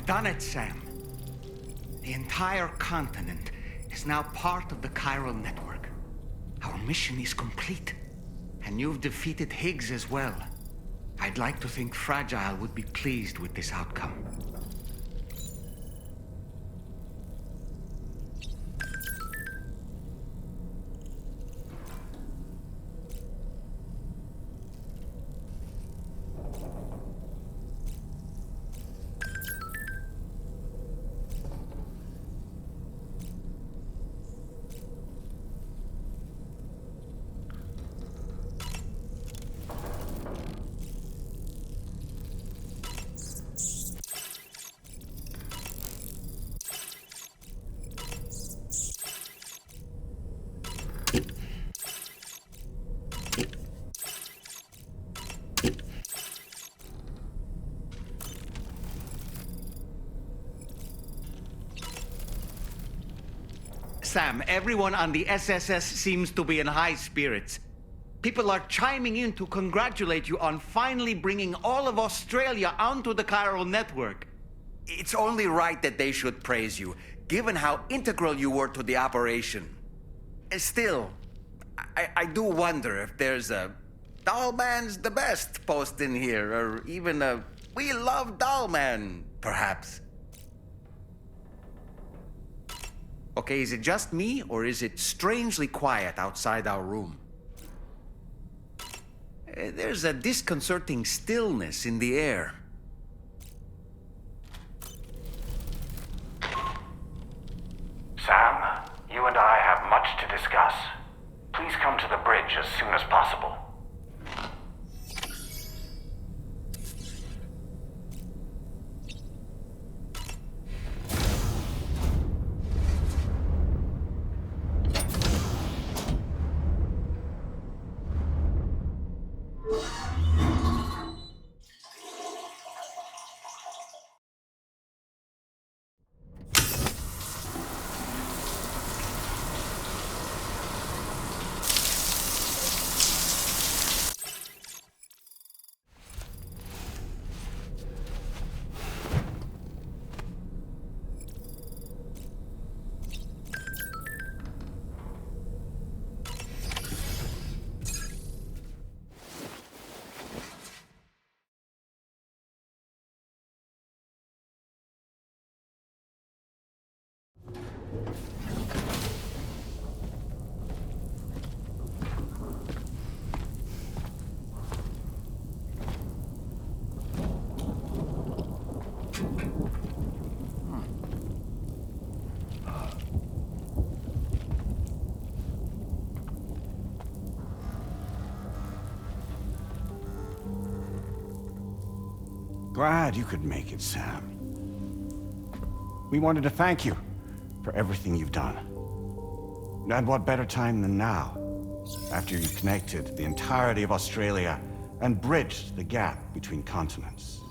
done it, Sam. The entire continent is now part of the chiral network. Our mission is complete. And you've defeated Higgs as well. I'd like to think Fragile would be pleased with this outcome. Sam, everyone on the SSS seems to be in high spirits. People are chiming in to congratulate you on finally bringing all of Australia onto the chiral network. It's only right that they should praise you, given how integral you were to the operation. Still, I do wonder if there's a Dollman's the best post in here, or even a We Love Dollman, perhaps. Okay, is it just me, or is it strangely quiet outside our room? There's a disconcerting stillness in the air. Sam, you and I have much to discuss. Please come to the bridge as soon as possible. Glad you could make it, Sam. We wanted to thank you for everything you've done. And what better time than now, after you connected the entirety of Australia and bridged the gap between continents.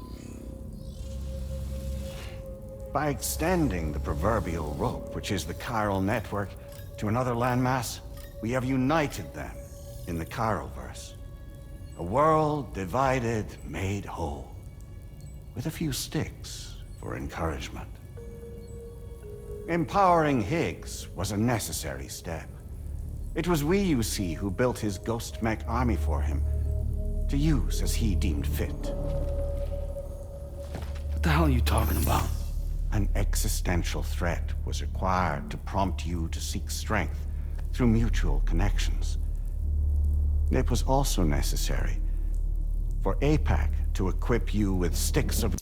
By extending the proverbial rope, which is the chiral network, to another landmass, we have united them in the Chiralverse. A world divided, made whole, with a few sticks for encouragement. Empowering Higgs was a necessary step. It was we, you see, who built his ghost mech army for him, to use as he deemed fit. What the hell are you talking about? An existential threat was required to prompt you to seek strength through mutual connections. It was also necessary for APAC to equip you with sticks of...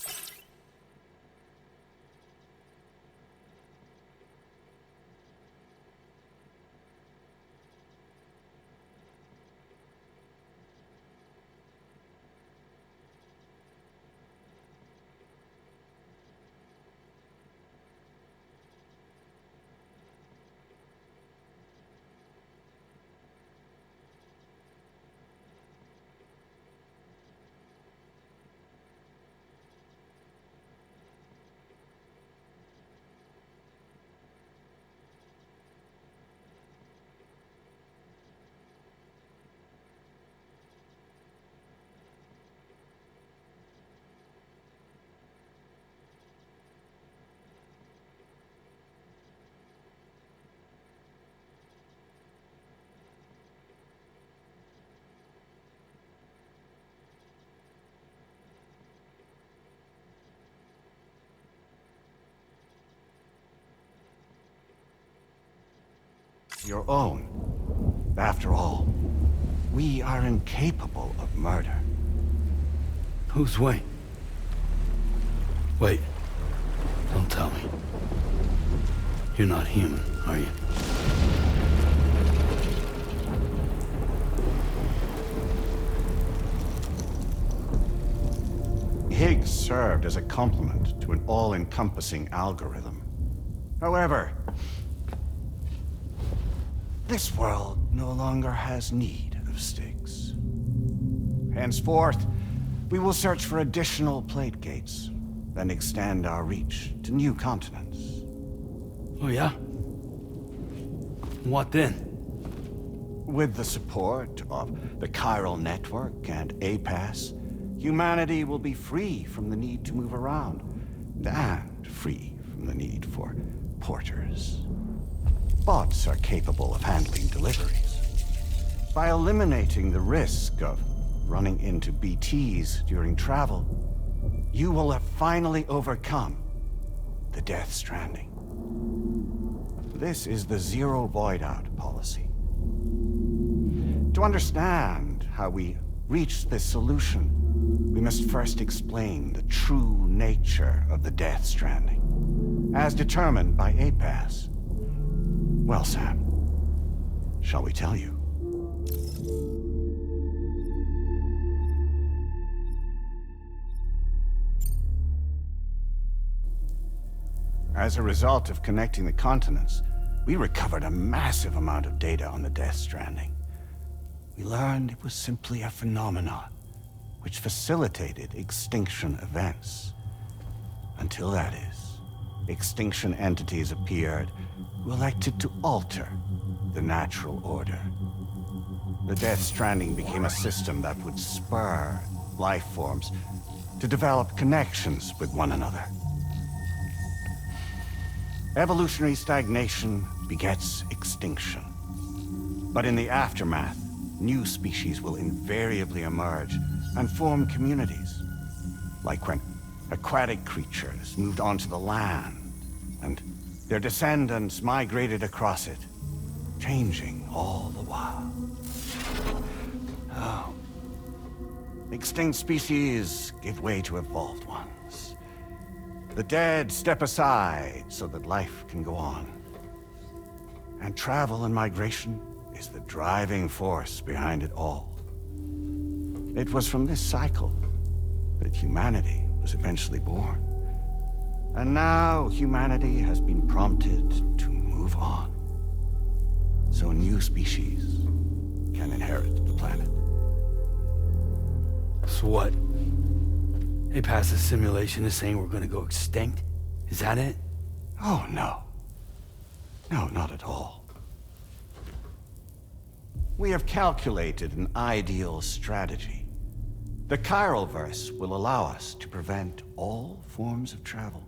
your own. After all, we are incapable of murder. Who's Wayne? Wait. Don't tell me. You're not human, are you? Higgs served as a complement to an all-encompassing algorithm. However, this world no longer has need of Styx. Henceforth, we will search for additional plate gates, then extend our reach to new continents. Oh yeah? What then? With the support of the chiral network and APAS, humanity will be free from the need to move around, and free from the need for porters. Bots are capable of handling deliveries. By eliminating the risk of running into BTs during travel, you will have finally overcome the Death Stranding. This is the Zero Void-Out policy. To understand how we reached this solution, we must first explain the true nature of the Death Stranding, as determined by APAS. Well, Sam, shall we tell you? As a result of connecting the continents, we recovered a massive amount of data on the Death Stranding. We learned it was simply a phenomenon which facilitated extinction events. Until that is, extinction entities appeared who elected to alter the natural order. The Death Stranding became a system that would spur life forms to develop connections with one another. Evolutionary stagnation begets extinction. But in the aftermath, new species will invariably emerge and form communities. Like when aquatic creatures moved onto the land, and their descendants migrated across it, changing all the while. Oh. Extinct species give way to evolved ones. The dead step aside so that life can go on. And travel and migration is the driving force behind it all. It was from this cycle that humanity was eventually born. And now humanity has been prompted to move on. So new species can inherit the planet. So what? APAS's simulation is saying we're gonna go extinct? Is that it? Oh, no. No, not at all. We have calculated an ideal strategy. The chiral verse will allow us to prevent all forms of travel.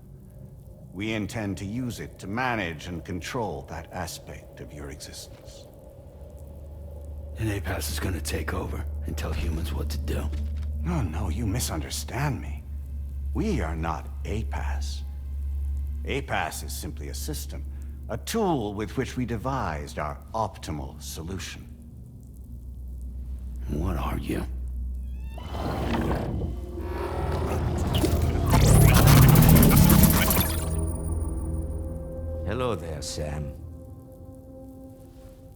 We intend to use it to manage and control that aspect of your existence. And APAS is gonna take over and tell humans what to do. No, you misunderstand me. We are not APAS. APAS is simply a system, a tool with which we devised our optimal solution. What are you? Hello there, Sam.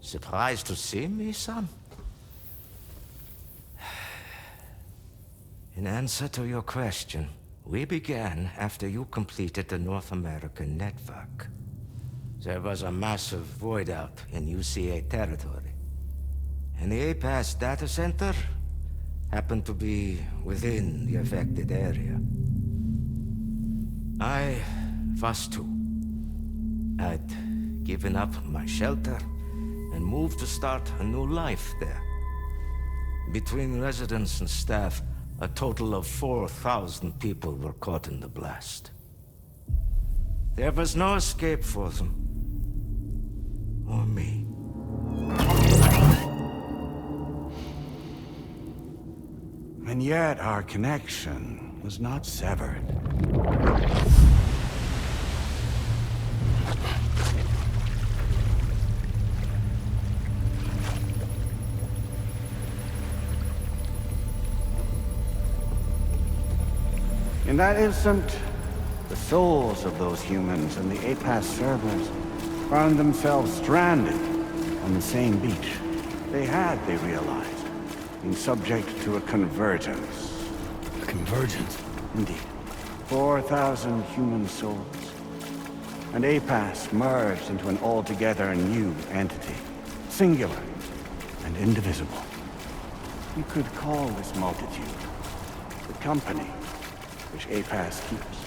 Surprised to see me, son? In answer to your question, we began after you completed the North American network. There was a massive void out in UCA territory, and the APAS data center happened to be within the affected area. I was too. I'd given up my shelter and moved to start a new life there. Between residents and staff, a total of 4,000 people were caught in the blast. There was no escape for them. Or me. And yet our connection was not severed. In that instant, the souls of those humans and the APAS servers found themselves stranded on the same beach. They realized, been subject to a convergence. A convergence? Indeed. 4,000 human souls. And APAS merged into an altogether new entity. Singular and indivisible. You could call this multitude the company which APAS keeps.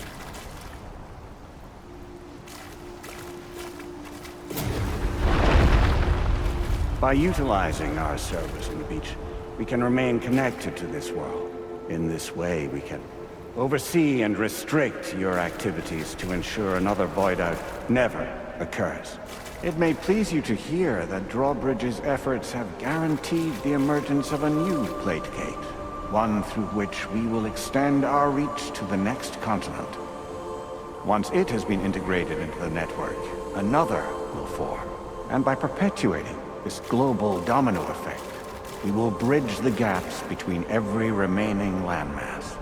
By utilizing our service on the beach, we can remain connected to this world. In this way, we can oversee and restrict your activities to ensure another void out never occurs. It may please you to hear that Drawbridge's efforts have guaranteed the emergence of a new plate gate, one through which we will extend our reach to the next continent. Once it has been integrated into the network, another will form. And by perpetuating this global domino effect, we will bridge the gaps between every remaining landmass,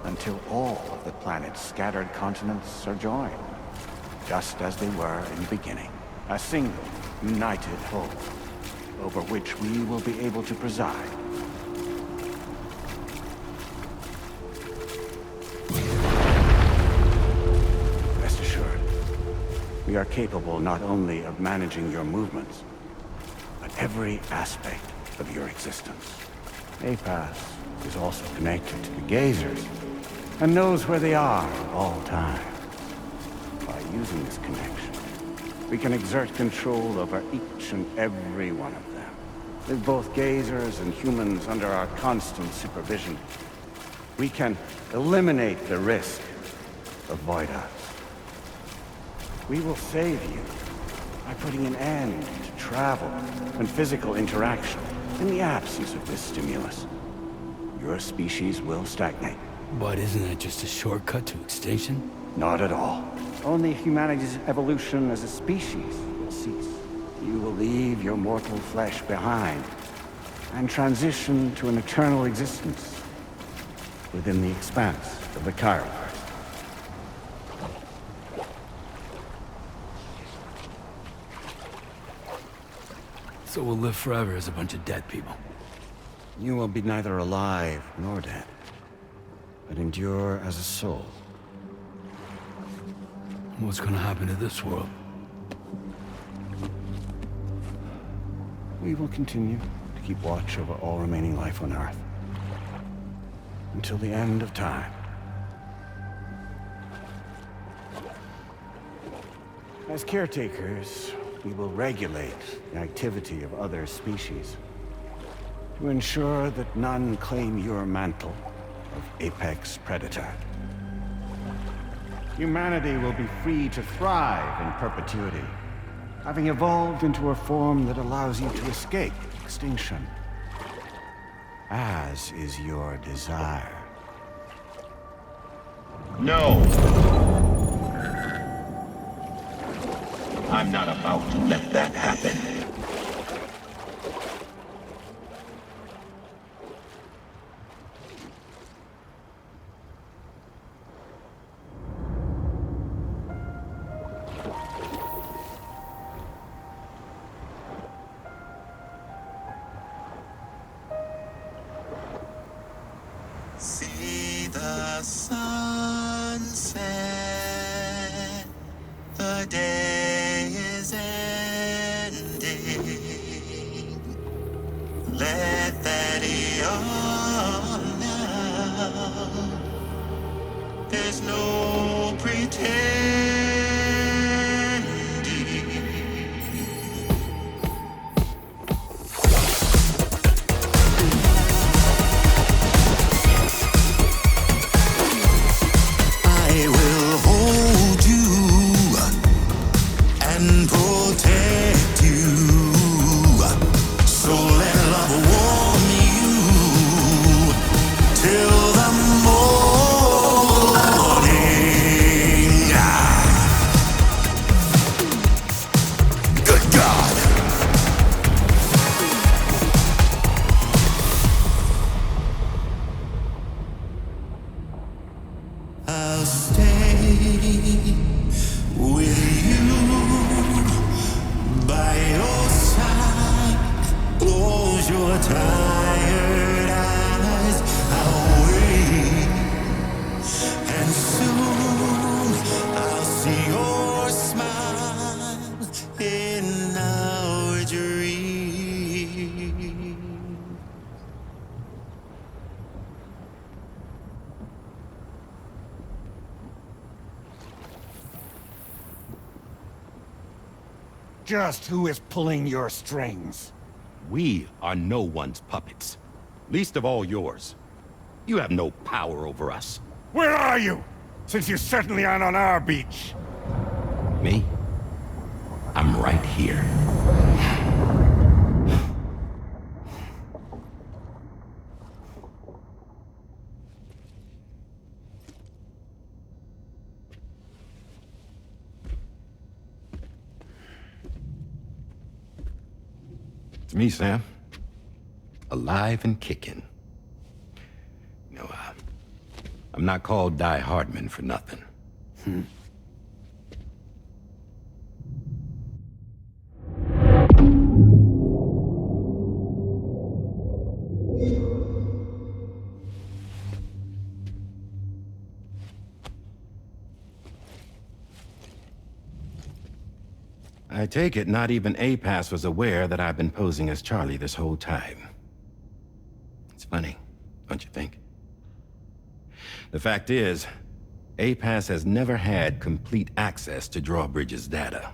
until all of the planet's scattered continents are joined, just as they were in the beginning. A single, united whole, over which we will be able to preside. Rest assured, we are capable not only of managing your movements, but every aspect of your existence. APAS is also connected to the Gazers, and knows where they are at all times. By using this connection, we can exert control over each and every one of them. With both Gazers and humans under our constant supervision, we can eliminate the risk of void-outs. We will save you by putting an end to travel and physical interaction. In the absence of this stimulus, your species will stagnate. But isn't that just a shortcut to extinction? Not at all. Only humanity's evolution as a species will cease. You will leave your mortal flesh behind and transition to an eternal existence within the expanse of the Chiroverse. So we'll live forever as a bunch of dead people. You will be neither alive nor dead, but endure as a soul. What's gonna happen to this world? We will continue to keep watch over all remaining life on Earth. Until the end of time. As caretakers, we will regulate the activity of other species to ensure that none claim your mantle of apex predator. Humanity will be free to thrive in perpetuity, having evolved into a form that allows you to escape extinction, as is your desire. No! I'm not about to let that happen. See the sunset, the day is ending. Let that yawn now. There's no pretending. just who is pulling your strings. We are no one's puppets. Least of all yours. You have no power over us. Where are you? Since you certainly aren't on our beach. Me? I'm right here. It's me, Sam. Alive and kicking. No, I'm not called Die Hardman for nothing. I take it not even APAS was aware that I've been posing as Charlie this whole time. It's funny, don't you think? The fact is, APAS has never had complete access to Drawbridge's data.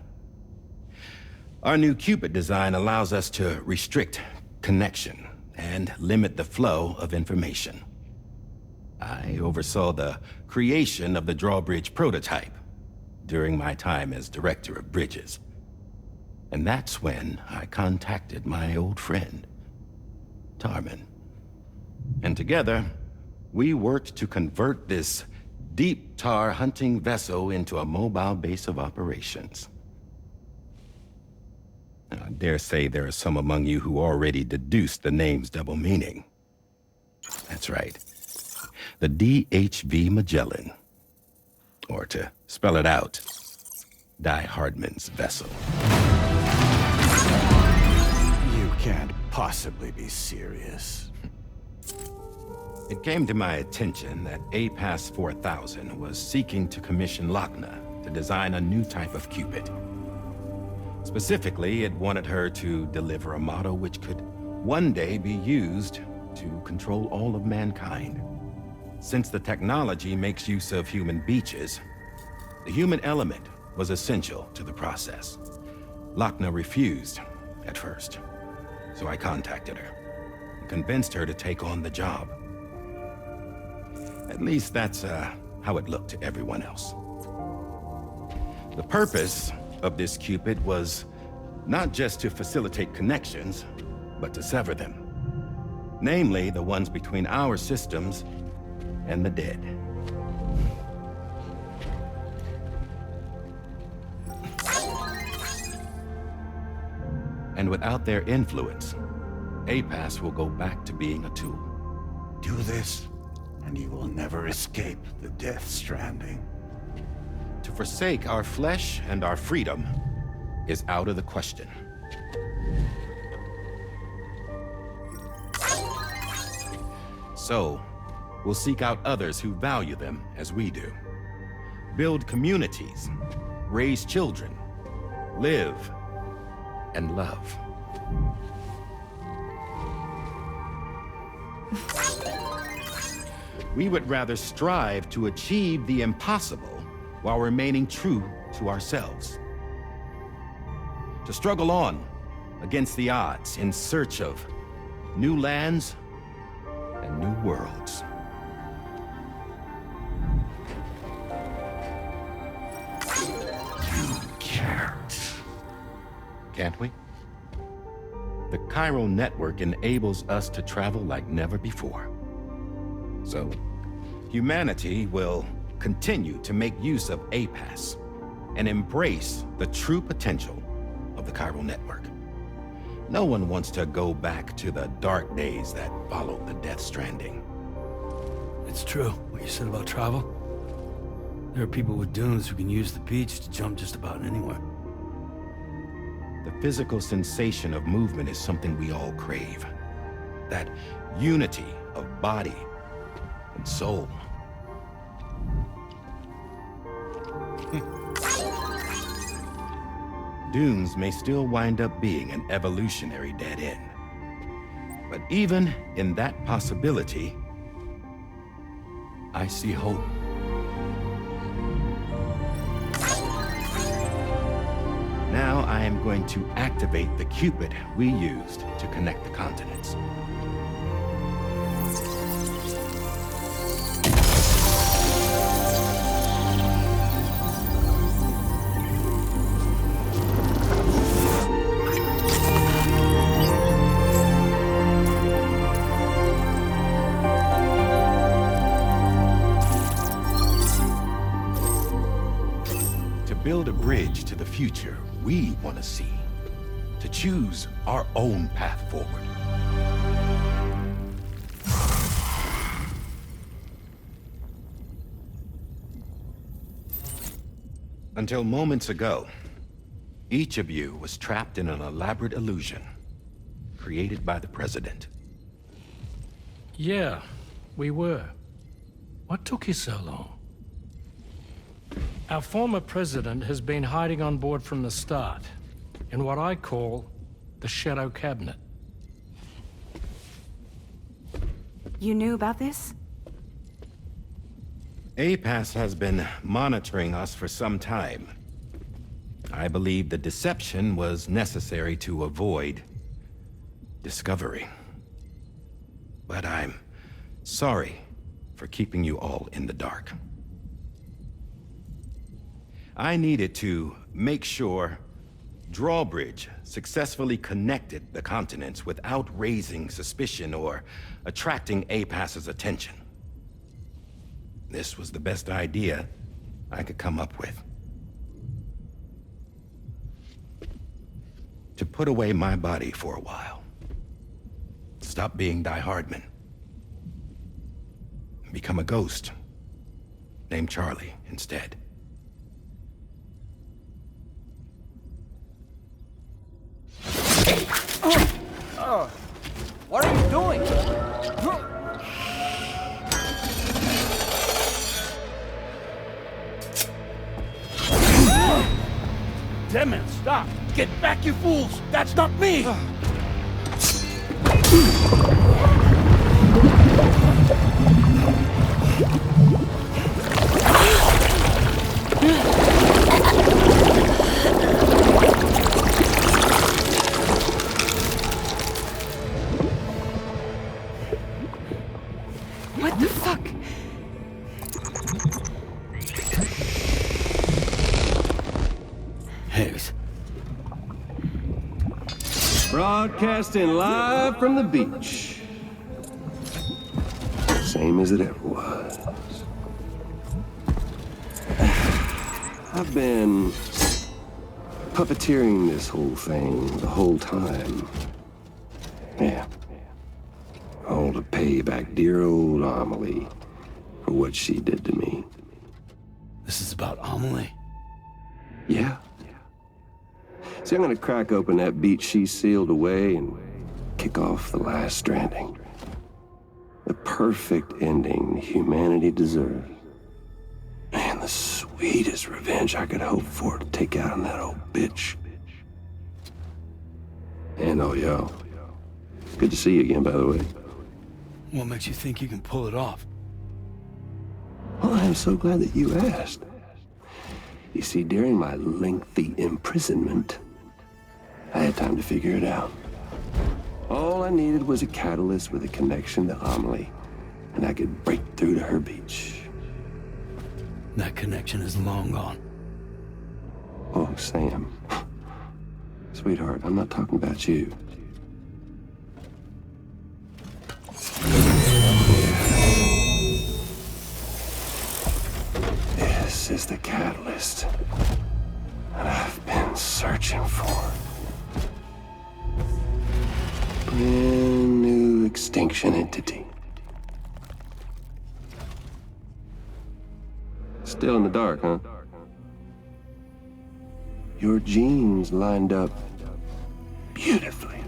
Our new Cupid design allows us to restrict connection and limit the flow of information. I oversaw the creation of the Drawbridge prototype during my time as Director of Bridges. And that's when I contacted my old friend, Tarman. And together, we worked to convert this deep tar hunting vessel into a mobile base of operations. I dare say there are some among you who already deduced the name's double meaning. That's right. The DHV Magellan. Or to spell it out, Die Hardman's vessel. You can't possibly be serious. It came to my attention that APAS 4000 was seeking to commission Lochna to design a new type of Cupid. Specifically, it wanted her to deliver a model which could one day be used to control all of mankind. Since the technology makes use of human beaches, the human element was essential to the process. Lochna refused at first, so I contacted her and convinced her to take on the job. At least that's how it looked to everyone else. The purpose of this Cupid was not just to facilitate connections, but to sever them. Namely, the ones between our systems and the dead. And without their influence, APAS will go back to being a tool. Do this, and you will never escape the death stranding. To forsake our flesh and our freedom is out of the question. So, we'll seek out others who value them as we do. Build communities, raise children, live, and love. We would rather strive to achieve the impossible while remaining true to ourselves. To struggle on against the odds in search of new lands and new worlds. You can't. Can't we? The chiral network enables us to travel like never before. So, humanity will continue to make use of APAS and embrace the true potential of the chiral network. No one wants to go back to the dark days that followed the Death Stranding. It's true, what you said about travel. There are people with dunes who can use the beach to jump just about anywhere. The physical sensation of movement is something we all crave. That unity of body and soul. Dunes may still wind up being an evolutionary dead end. But even in that possibility, I see hope. Now I am going to activate the Cupid we used to connect the continents. Build a bridge to the future we want to see, to choose our own path forward. Until moments ago, each of you was trapped in an elaborate illusion created by the President. Yeah, we were. What took you so long? Our former president has been hiding on board from the start, in what I call the Shadow Cabinet. You knew about this? APAS has been monitoring us for some time. I believe the deception was necessary to avoid discovery. But I'm sorry for keeping you all in the dark. I needed to make sure Drawbridge successfully connected the continents without raising suspicion or attracting APAS's attention. This was the best idea I could come up with. To put away my body for a while. Stop being Die Hardman. Become a ghost. Named Charlie instead. What are you doing? Damn man, stop! Get back, you fools! That's not me! What the fuck? Higgs. Broadcasting live from the beach. Same as it ever was. I've been puppeteering this whole thing the whole time. Yeah. All to pay back dear old Amelie for what she did to me. This is about Amelie? Yeah. See, I'm gonna crack open that beach she sealed away and kick off the last Stranding. The perfect ending humanity deserves. Man, the sweetest revenge I could hope for to take out on that old bitch. And oh, yo. Good to see you again, by the way. What makes you think you can pull it off? Well, I'm so glad that you asked. You see, during my lengthy imprisonment, I had time to figure it out. All I needed was a catalyst with a connection to Amelie, and I could break through to her beach. That connection is long gone. Oh, Sam. Sweetheart, I'm not talking about you. This is the catalyst that I've been searching for. Brand new extinction entity. Still in the dark, huh? Your genes lined up beautifully.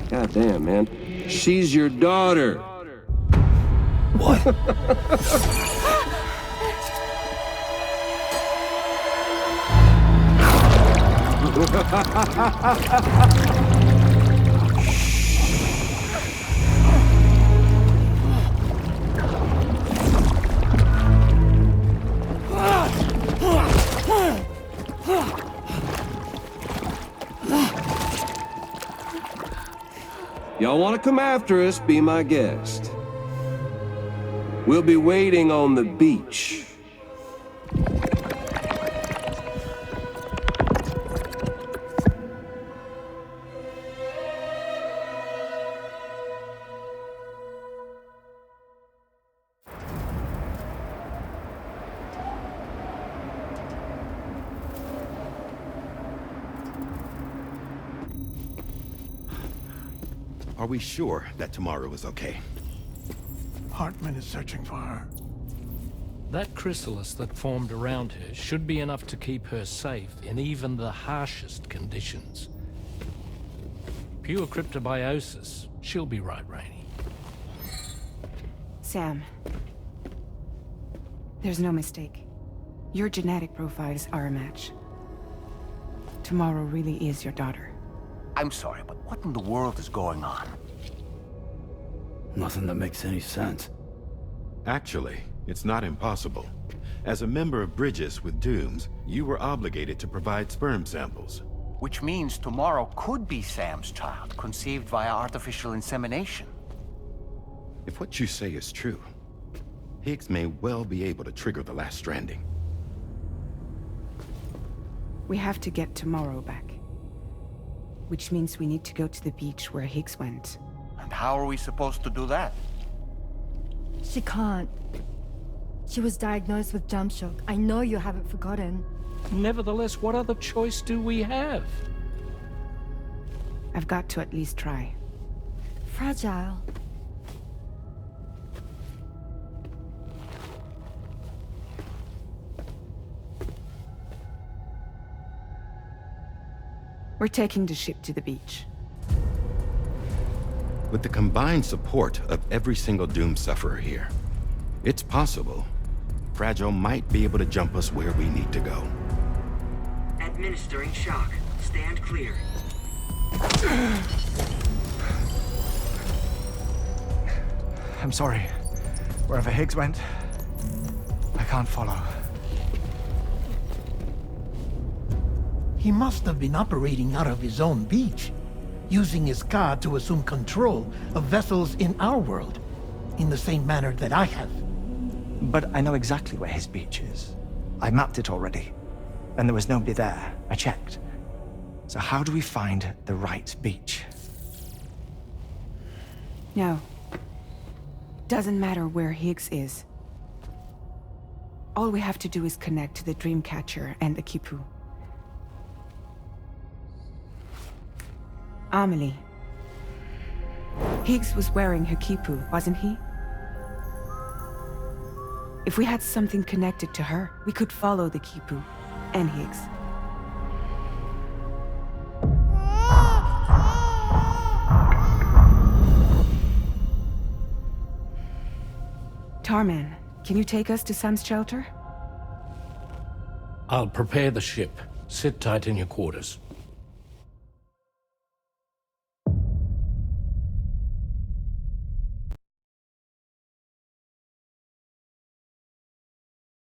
Goddamn, man. She's your daughter. What? Y'all want to come after us, be my guest. We'll be waiting on the beach. Are we sure that tomorrow is okay? Hartman is searching for her. That chrysalis that formed around her should be enough to keep her safe in even the harshest conditions. Pure cryptobiosis. She'll be right, Rainey. Sam. There's no mistake. Your genetic profiles are a match. Tomorrow really is your daughter. I'm sorry, but what in the world is going on? Nothing that makes any sense. Actually, it's not impossible. As a member of Bridges with Dooms, you were obligated to provide sperm samples. Which means tomorrow could be Sam's child, conceived via artificial insemination. If what you say is true, Higgs may well be able to trigger the last Stranding. We have to get tomorrow back. Which means we need to go to the beach where Higgs went. And how are we supposed to do that? She can't. She was diagnosed with jump shock. I know you haven't forgotten. Nevertheless, what other choice do we have? I've got to at least try. Fragile. We're taking the ship to the beach. With the combined support of every single Doom sufferer here, it's possible Fragile might be able to jump us where we need to go. Administering shock. Stand clear. I'm sorry. Wherever Higgs went, I can't follow. He must have been operating out of his own beach, using his car to assume control of vessels in our world, in the same manner that I have. But I know exactly where his beach is. I mapped it already, and there was nobody there. I checked. So how do we find the right beach? No. Doesn't matter where Higgs is. All we have to do is connect to the Dreamcatcher and the Kipu. Amelie. Higgs was wearing her Kipu, wasn't he? If we had something connected to her, we could follow the Kipu and Higgs. Tarman, can you take us to Sam's shelter? I'll prepare the ship. Sit tight in your quarters.